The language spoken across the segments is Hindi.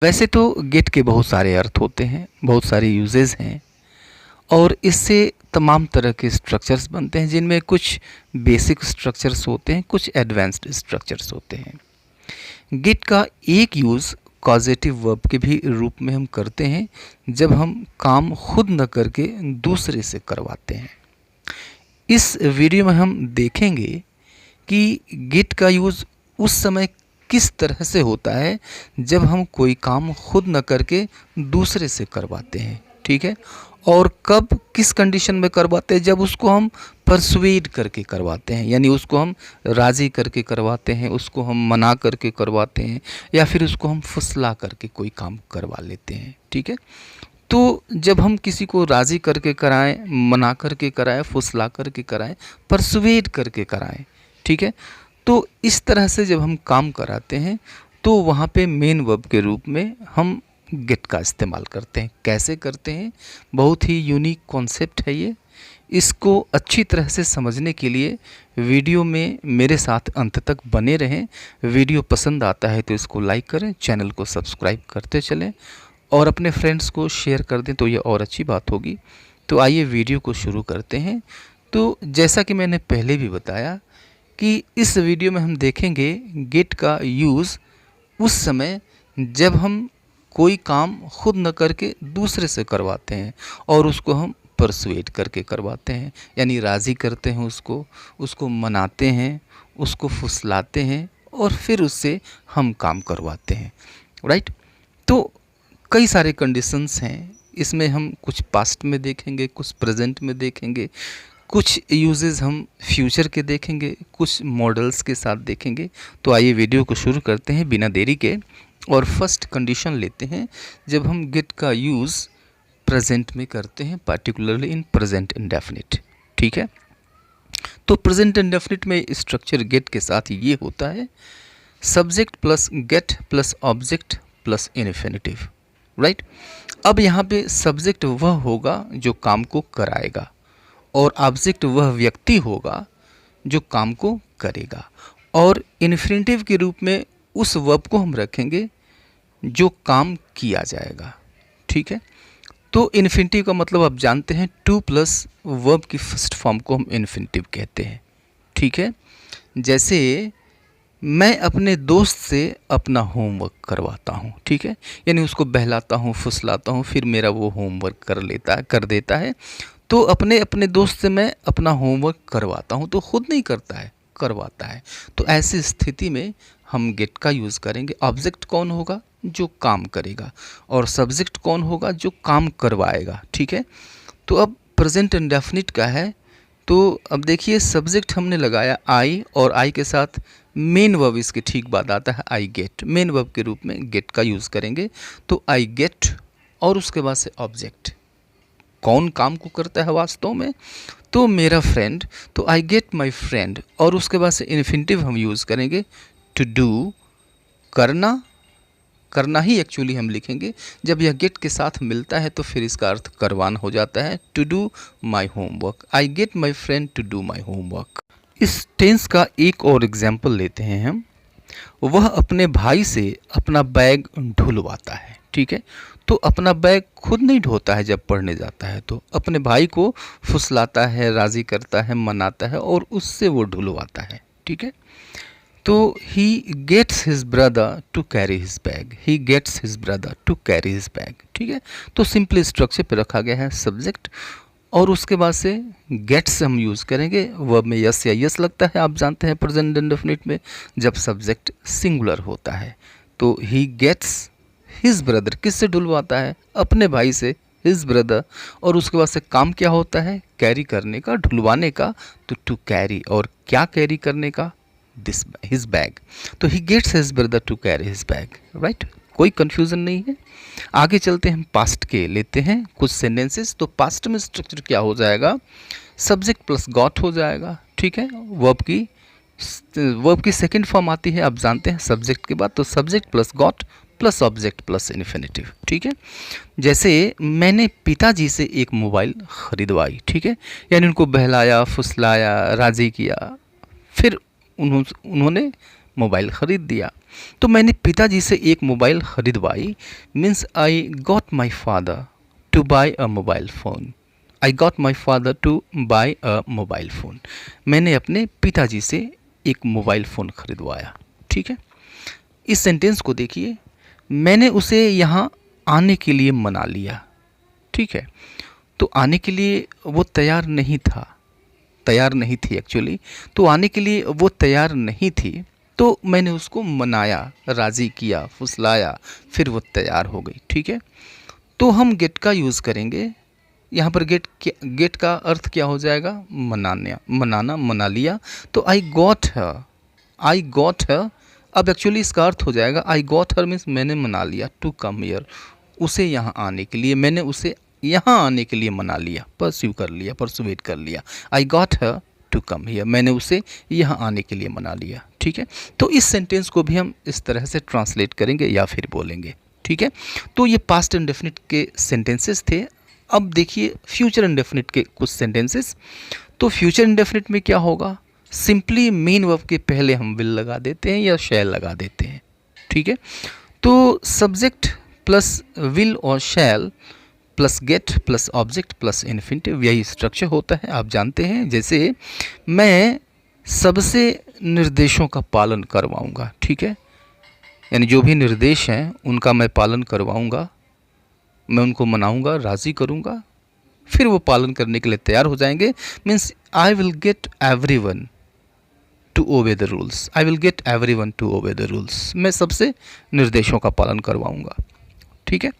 वैसे तो गेट के बहुत सारे अर्थ होते हैं, बहुत सारे यूजेस हैं और इससे तमाम तरह के स्ट्रक्चर्स बनते हैं, जिनमें कुछ बेसिक स्ट्रक्चर्स होते हैं, कुछ एडवांस्ड स्ट्रक्चर्स होते हैं। गेट का एक यूज़ कॉजेटिव वर्ब के भी रूप में हम करते हैं, जब हम काम खुद न करके दूसरे से करवाते हैं। इस वीडियो में हम देखेंगे कि गेट का यूज़ उस समय किस तरह से होता है जब हम कोई काम खुद न करके दूसरे से करवाते हैं, ठीक है, और कब किस कंडीशन में करवाते हैं, जब उसको हम परसुएड करके करवाते हैं, यानी उसको हम राज़ी करके करवाते हैं, उसको हम मना करके करवाते हैं, या फिर उसको हम फुसला करके कोई काम करवा लेते हैं, ठीक है। तो जब हम किसी को राज़ी करके कराएं, मना करके कराएं, फुसला करके कराएं, परसुएड करके कराएं, ठीक है, तो इस तरह से जब हम काम कराते हैं तो वहाँ पे मेन वर्ब के रूप में हम गेट का इस्तेमाल करते हैं। कैसे करते हैं, बहुत ही यूनिक कॉन्सेप्ट है ये। इसको अच्छी तरह से समझने के लिए वीडियो में मेरे साथ अंत तक बने रहें। वीडियो पसंद आता है तो इसको लाइक करें, चैनल को सब्सक्राइब करते चलें और अपने फ्रेंड्स को शेयर कर दें तो ये और अच्छी बात होगी। तो आइए वीडियो को शुरू करते हैं। तो जैसा कि मैंने पहले भी बताया कि इस वीडियो में हम देखेंगे गेट का यूज़ उस समय जब हम कोई काम खुद न करके दूसरे से करवाते हैं और उसको हम परसुएड करके करवाते हैं, यानी राज़ी करते हैं, उसको मनाते हैं, उसको फुसलाते हैं और फिर उससे हम काम करवाते हैं, राइट। तो कई सारे कंडीशंस हैं, इसमें हम कुछ पास्ट में देखेंगे, कुछ प्रेजेंट में देखेंगे, कुछ यूजेस हम फ्यूचर के देखेंगे, कुछ मॉडल्स के साथ देखेंगे। तो आइए वीडियो को शुरू करते हैं बिना देरी के और फर्स्ट कंडीशन लेते हैं जब हम गेट का यूज़ प्रेजेंट में करते हैं, पार्टिकुलरली इन प्रेजेंट इंडेफिनिट, ठीक है। तो प्रेजेंट इंडेफिनिट में स्ट्रक्चर गेट के साथ ये होता है, subject plus gate plus object plus infinitive, right. अब यहाँ पे सब्जेक्ट वह होगा जो काम को कराएगा और ऑब्जेक्ट वह व्यक्ति होगा जो काम को करेगा, और इन्फिनिटिव के रूप में उस वर्ब को हम रखेंगे जो काम किया जाएगा, ठीक है। तो इन्फिनिटिव का मतलब आप जानते हैं, टू प्लस वर्ब की फर्स्ट फॉर्म को हम इन्फिनिटिव कहते हैं, ठीक है। जैसे मैं अपने दोस्त से अपना होमवर्क करवाता हूँ, ठीक है, यानी उसको बहलाता हूँ, फुसलाता हूँ, फिर मेरा वो होमवर्क कर देता है। तो अपने दोस्त से मैं अपना होमवर्क करवाता हूँ, तो खुद नहीं करता है, करवाता है। तो ऐसी स्थिति में हम गेट का यूज़ करेंगे। ऑब्जेक्ट कौन होगा, जो काम करेगा, और सब्जेक्ट कौन होगा, जो काम करवाएगा, ठीक है। तो अब प्रेजेंट इंडेफिनिट का है, तो अब देखिए सब्जेक्ट हमने लगाया आई, और आई के साथ मेन वर्ब इसके ठीक बाद आता है आई गेट। मेन वर्ब के रूप में गेट का यूज़ करेंगे, तो आई गेट और उसके बाद से ऑब्जेक्ट। कौन काम को करता है वास्तव में, तो मेरा फ्रेंड, तो आई गेट माई फ्रेंड, और उसके बाद से इन्फिनिटिव हम यूज़ करेंगे, टू डू, करना, करना ही एक्चुअली हम लिखेंगे। जब यह गेट के साथ मिलता है तो फिर इसका अर्थ करवाना हो जाता है, to do my homework, I get my friend to do my homework. इस टेंस का एक और एग्जाम्पल लेते हैं हम, वह अपने भाई से अपना बैग ढुलवाता है, ठीक है। तो अपना बैग खुद नहीं ढोता है जब पढ़ने जाता है, तो अपने भाई को फुसलाता है, राज़ी करता है, मनाता है और उससे वो ढुलवाता है, ठीक है। तो he gets his brother to carry his bag, he gets his brother to carry his bag, ठीक है। तो सिंपल स्ट्रक्चर पे रखा गया है सब्जेक्ट, और उसके बाद से गेट्स हम यूज़ करेंगे। वर्ब में यस या यस लगता है, आप जानते हैं प्रेजेंट इंडेफिनिट में जब सब्जेक्ट सिंगुलर होता है। तो ही गेट्स हिज ब्रदर, किससे ढुलवाता है, अपने भाई से, हिज ब्रदर, और उसके बाद से काम क्या होता है, कैरी करने का, ढुलवाने का, तो टू कैरी, और क्या कैरी करने का, दिस हिज बैग। तो he gets his brother to carry his bag, right. कोई कंफ्यूजन नहीं है। आगे चलते हैं, पास्ट के लेते हैं कुछ सेंटेंसेस। तो पास्ट में स्ट्रक्चर क्या हो जाएगा, सब्जेक्ट प्लस गॉट हो जाएगा, ठीक है। वर्ब की सेकंड फॉर्म आती है, आप जानते हैं, सब्जेक्ट के बाद, तो subject plus got plus object plus infinitive, ठीक है। जैसे मैंने पिताजी से एक मोबाइल खरीदवाई, ठीक है, यानी उनको बहलाया, फुसलाया, राज़ी किया, फिर उन्होंने मोबाइल ख़रीद दिया। तो मैंने पिताजी से एक मोबाइल ख़रीदवाई, means I got my father to buy a mobile phone. I got my father to buy a mobile phone. मैंने अपने पिताजी से एक मोबाइल फ़ोन ख़रीदवाया। ठीक है, इस सेंटेंस को देखिए, मैंने उसे यहाँ आने के लिए मना लिया। ठीक है, तो आने के लिए वो तैयार नहीं था, तैयार नहीं थी एक्चुअली, तो आने के लिए वो तैयार नहीं थी, तो मैंने उसको मनाया, राज़ी किया, फुसलाया, फिर वो तैयार हो गई। ठीक है, तो हम गेट का यूज़ करेंगे यहाँ पर। गेट का अर्थ क्या हो जाएगा? मनाना, मना लिया। तो आई गॉट हर, अब एक्चुअली इसका अर्थ हो जाएगा आई गॉट हर मीन्स मैंने मना लिया, टू कम हियर, उसे यहाँ आने के लिए, मैंने उसे यहाँ आने के लिए मना लिया, परसुएट कर लिया। I got her to come here, मैंने उसे यहाँ आने के लिए मना लिया। ठीक है, तो इस सेंटेंस को भी हम इस तरह से ट्रांसलेट करेंगे या फिर बोलेंगे। ठीक है, तो ये पास्ट इंडेफिनिट के सेंटेंसेस थे। अब देखिए फ्यूचर इंडेफिनिट के कुछ सेंटेंसेस। तो फ्यूचर इंडेफिनिट में क्या होगा? सिंपली मेन वर्ब के पहले हम विल लगा देते हैं या शैल लगा देते हैं। ठीक है, तो सब्जेक्ट प्लस विल और शैल plus gate plus object plus infinitive, यही स्ट्रक्चर होता है, आप जानते हैं। जैसे मैं सबसे निर्देशों का पालन करवाऊंगा। ठीक है, यानी जो भी निर्देश हैं उनका मैं पालन करवाऊंगा, मैं उनको मनाऊंगा, राज़ी करूंगा, फिर वो पालन करने के लिए तैयार हो जाएंगे। Means I will get everyone to obey the rules, I will get everyone to obey the rules, मैं सबसे निर्देशों का पालन करवाऊंगा। ठीक है,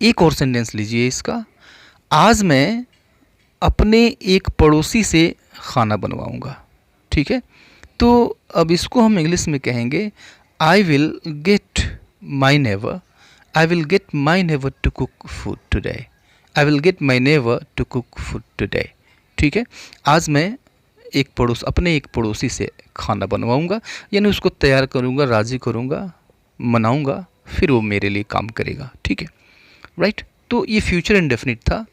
एक और सेंटेंस लीजिए इसका, आज मैं अपने एक पड़ोसी से खाना बनवाऊंगा। ठीक है, तो अब इसको हम इंग्लिश में कहेंगे I will get my neighbour, I will get my neighbour to cook food today, I will get my neighbour to cook food today. ठीक है, आज मैं अपने एक पड़ोसी से खाना बनवाऊंगा, यानी उसको तैयार करूंगा, राज़ी करूंगा, मनाऊंगा, फिर वो मेरे लिए काम करेगा। ठीक है, राइट। तो ये फ्यूचर इंडेफिनिट था।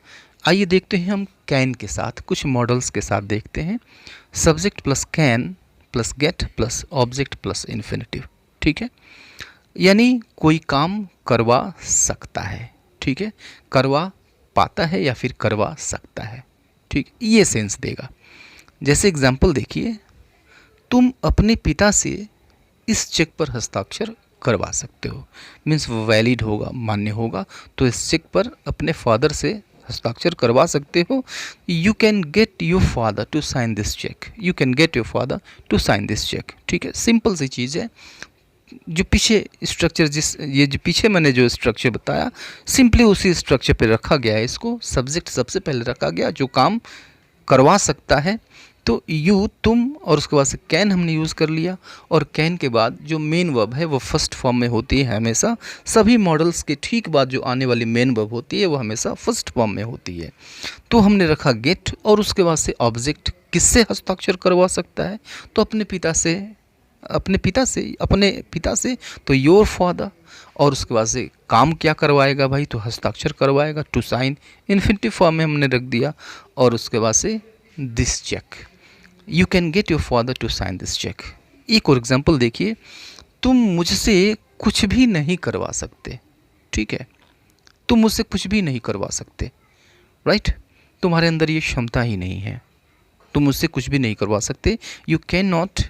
आइए देखते हैं हम कैन के साथ, कुछ मॉडल्स के साथ देखते हैं। Subject plus can plus gate plus object plus infinitive. ठीक है, यानी कोई काम करवा सकता है। ठीक है, करवा पाता है या फिर करवा सकता है। ठीक, ये सेंस देगा। जैसे एग्जाम्पल देखिए, तुम अपने पिता से इस चेक पर हस्ताक्षर करवा सकते हो, मीन्स वैलिड होगा, मान्य होगा, तो इस चेक पर अपने फादर से हस्ताक्षर करवा सकते हो। You can get your father to sign this cheque, you can get your father to sign this cheque. ठीक है, सिंपल सी चीज़ है। जो पीछे स्ट्रक्चर ये जो पीछे मैंने जो स्ट्रक्चर बताया, सिंपली उसी स्ट्रक्चर पे रखा गया है। इसको सब्जेक्ट सबसे पहले रखा गया, जो काम करवा सकता है, तो यू, तुम, और उसके बाद से कैन हमने यूज़ कर लिया। और कैन के बाद जो मेन वर्ब है वो फर्स्ट फॉर्म में होती है हमेशा। सभी मॉडल्स के ठीक बाद जो आने वाली मेन वर्ब होती है वो हमेशा फर्स्ट फॉर्म में होती है। तो हमने रखा गेट, और उसके बाद से ऑब्जेक्ट किससे हस्ताक्षर करवा सकता है? तो अपने पिता से तो योर फादर। और उसके बाद से काम क्या करवाएगा भाई? तो हस्ताक्षर करवाएगा, टू साइन, इन्फिनिटिव फॉर्म में हमने रख दिया। और उसके बाद से this cheque, you can get your father to sign this cheque. एक और एग्जाम्पल देखिए, तुम मुझसे कुछ भी नहीं करवा सकते। ठीक है, तुम मुझसे कुछ भी नहीं करवा सकते, राइट। तुम्हारे अंदर ये क्षमता ही नहीं है, तुम मुझसे कुछ भी नहीं करवा सकते। You can not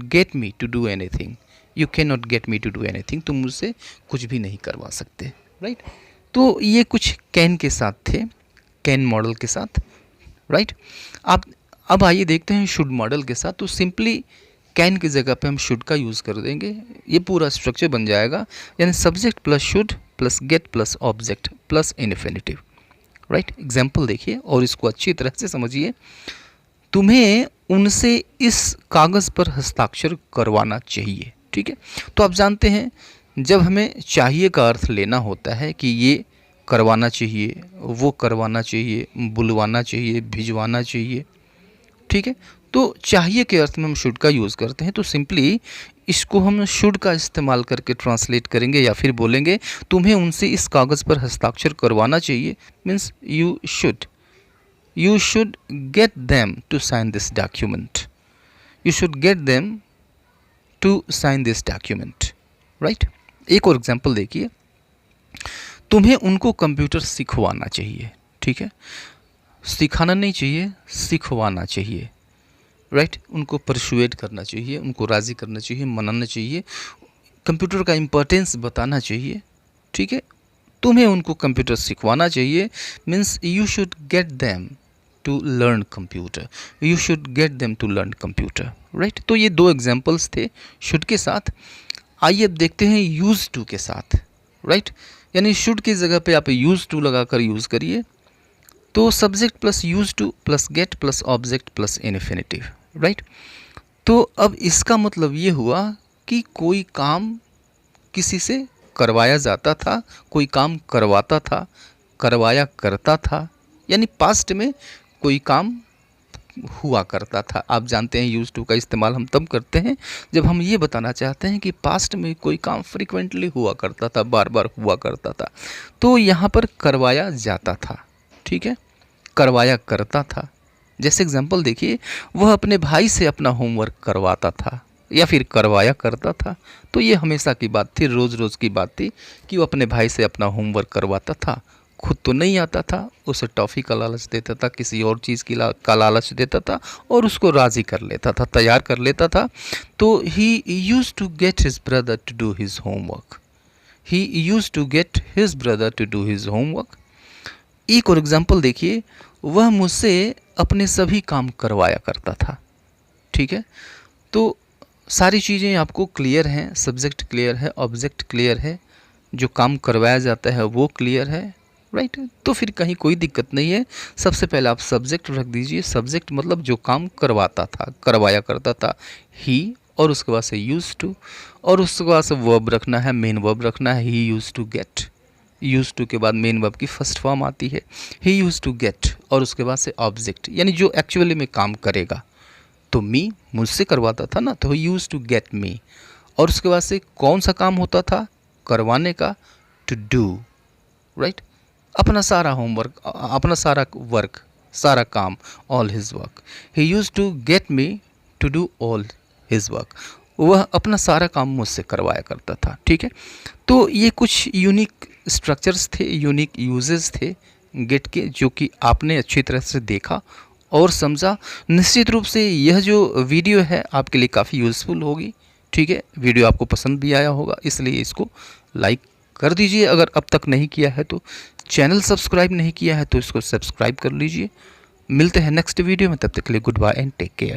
get me to do anything, you can not get me to do anything, तुम मुझसे कुछ भी नहीं करवा सकते, राइट। तो ये कुछ कैन के साथ थे, कैन मॉडल के साथ, राइट। अब आइए देखते हैं शुड मॉडल के साथ। तो सिंपली कैन की जगह पे हम शुड का यूज़ कर देंगे, ये पूरा स्ट्रक्चर बन जाएगा, यानी subject plus should plus gate plus object plus infinitive, right. Example देखिए और इसको अच्छी तरह से समझिए। तुम्हें उनसे इस कागज़ पर हस्ताक्षर करवाना चाहिए। ठीक है, तो आप जानते हैं जब हमें चाहिए का अर्थ लेना होता है कि ये करवाना चाहिए, वो करवाना चाहिए, बुलवाना चाहिए, भिजवाना चाहिए। ठीक है, तो चाहिए के अर्थ में हम शुड का यूज़ करते हैं। तो सिंपली इसको हम शुड का इस्तेमाल करके ट्रांसलेट करेंगे या फिर बोलेंगे तुम्हें उनसे इस कागज़ पर हस्ताक्षर करवाना चाहिए, means you should get them to sign this document, you should get them to sign this document, right. एक और एग्जांपल देखिए, तुम्हें उनको कंप्यूटर सिखवाना चाहिए, ठीक है, सिखाना नहीं चाहिए, सिखवाना चाहिए, राइट। उनको परसुएड करना चाहिए, उनको राज़ी करना चाहिए, मनाना चाहिए, कंप्यूटर का इम्पोर्टेंस बताना चाहिए, ठीक है। तुम्हें उनको कंप्यूटर सिखवाना चाहिए means you should get them to learn computer, you should get them to learn computer, right. तो ये दो एग्जांपल्स थे शुड के साथ। आइए अब देखते हैं यूज़ टू के साथ, राइट। यानी शुड की जगह पे आप यूज़ टू लगाकर यूज़ करिए, तो subject plus use two plus gate plus object plus infinitive, right. तो अब इसका मतलब ये हुआ कि कोई काम किसी से करवाया जाता था, कोई काम करवाता था, करवाया करता था, यानी पास्ट में कोई काम हुआ करता था। आप जानते हैं यूज़ टू का इस्तेमाल हम तब करते हैं जब हम ये बताना चाहते हैं कि पास्ट में कोई काम फ्रीक्वेंटली हुआ करता था, बार बार हुआ करता था। तो यहाँ पर करवाया जाता था, ठीक है, करवाया करता था। जैसे एग्जांपल देखिए, वह अपने भाई से अपना होमवर्क करवाता था या फिर करवाया करता था। तो ये हमेशा की बात थी, रोज़ रोज़ की बात थी कि वो अपने भाई से अपना होमवर्क करवाता था। खुद तो नहीं आता था, उसे टॉफ़ी का लालच देता था, किसी और चीज़ का लालच देता था और उसको राज़ी कर लेता था, तैयार कर लेता था। तो he use to get his brother to do his homework, he use to get his brother to do his homework. एक और एग्जाम्पल देखिए, वह मुझसे अपने सभी काम करवाया करता था, ठीक है। तो सारी चीज़ें आपको क्लियर हैं, सब्जेक्ट क्लियर है, ऑब्जेक्ट क्लियर है, जो काम करवाया जाता है वो क्लियर है, राइट। तो फिर कहीं कोई दिक्कत नहीं है। सबसे पहले आप सब्जेक्ट रख दीजिए, सब्जेक्ट मतलब जो काम करवाता था, करवाया करता था, ही, और उसके बाद से यूज़ टू, और उसके बाद से वर्ब रखना है, मेन वर्ब रखना है, he use to get. Use to के बाद मेन वर्ब की फर्स्ट फॉर्म आती है, ही यूज़ टू गेट, और उसके बाद से ऑब्जेक्ट यानी जो एक्चुअली में काम करेगा। तो मी मुझसे करवाता था ना, तो ही यूज़ टू गेट मी, और उसके बाद से कौन सा काम होता था करवाने का, टू डू, राइट। अपना सारा होमवर्क, अपना सारा वर्क, सारा काम, all his work, he use to get me to do all his work, वह अपना सारा काम मुझसे करवाया करता था, ठीक है। तो ये कुछ यूनिक स्ट्रक्चर्स थे, यूनिक यूजेस थे गेट के, जो कि आपने अच्छी तरह से देखा और समझा। निश्चित रूप से यह जो वीडियो है आपके लिए काफ़ी यूज़फुल होगी, ठीक है। वीडियो आपको पसंद भी आया होगा, इसलिए इसको लाइक कर दीजिए अगर अब तक नहीं किया है तो। चैनल सब्सक्राइब नहीं किया है तो इसको सब्सक्राइब कर लीजिए। मिलते हैं नेक्स्ट वीडियो में, तब तक के लिए goodbye and take care.